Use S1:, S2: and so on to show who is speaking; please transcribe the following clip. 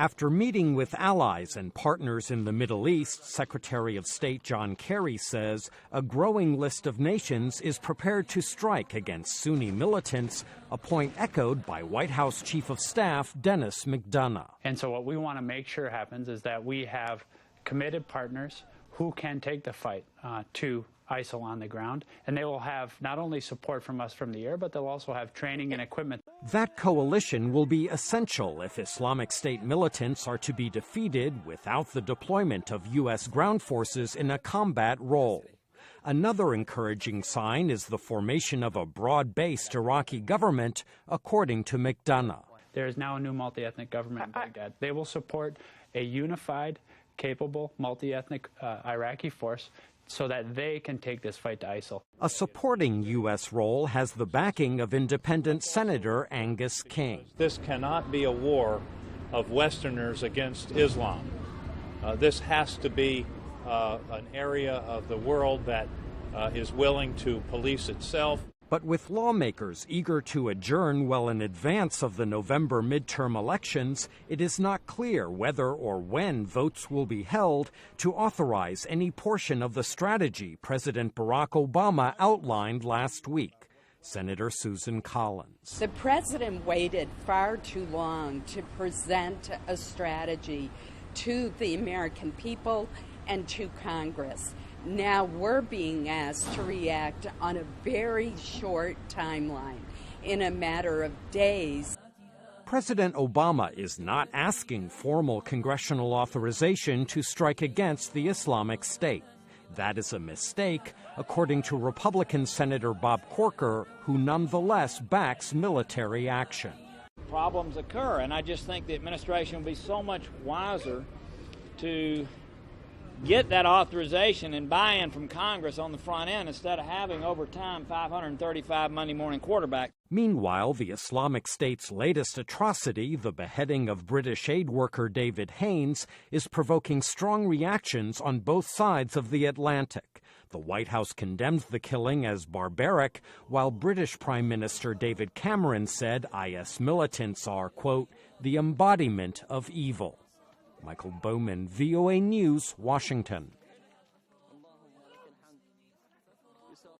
S1: After meeting with allies and partners in the Middle East, Secretary of State John Kerry says a growing list of nations is prepared to strike against Sunni militants, a point echoed by White House Chief of Staff Dennis McDonough.
S2: And so what we want to make sure happens is that we have committed partners who can take the fight to ISIL on the ground, and they will have not only support from us from the air, but they'll also have training and equipment.
S1: That coalition will be essential if Islamic State militants are to be defeated without the deployment of U.S. ground forces in a combat role. Another encouraging sign is the formation of a broad-based Iraqi government, according to McDonough.
S2: There is now a new multi-ethnic government in Baghdad. They will support a unified, capable, multi-ethnic Iraqi force so that they can take this fight to ISIL.
S1: A supporting U.S. role has the backing of independent Senator Angus King.
S3: This cannot be a war of Westerners against Islam. This has to be an area of the world that is willing to police itself.
S1: But with lawmakers eager to adjourn well in advance of the November midterm elections, it is not clear whether or when votes will be held to authorize any portion of the strategy President Barack Obama outlined last week. Senator Susan Collins.
S4: The president waited far too long to present a strategy to the American people and to Congress. Now we're being asked to react on a very short timeline, in a matter of days.
S1: President Obama is not asking formal congressional authorization to strike against the Islamic State. That is a mistake, according to Republican Senator Bob Corker, who nonetheless backs military action.
S5: Problems occur, and I just think the administration will be so much wiser to get that authorization and buy-in from Congress on the front end instead of having, over time, 535 Monday morning quarterbacks.
S1: Meanwhile, the Islamic State's latest atrocity, the beheading of British aid worker David Haines, is provoking strong reactions on both sides of the Atlantic. The White House condemned the killing as barbaric, while British Prime Minister David Cameron said IS militants are, quote, the embodiment of evil. Michael Bowman, VOA News, Washington.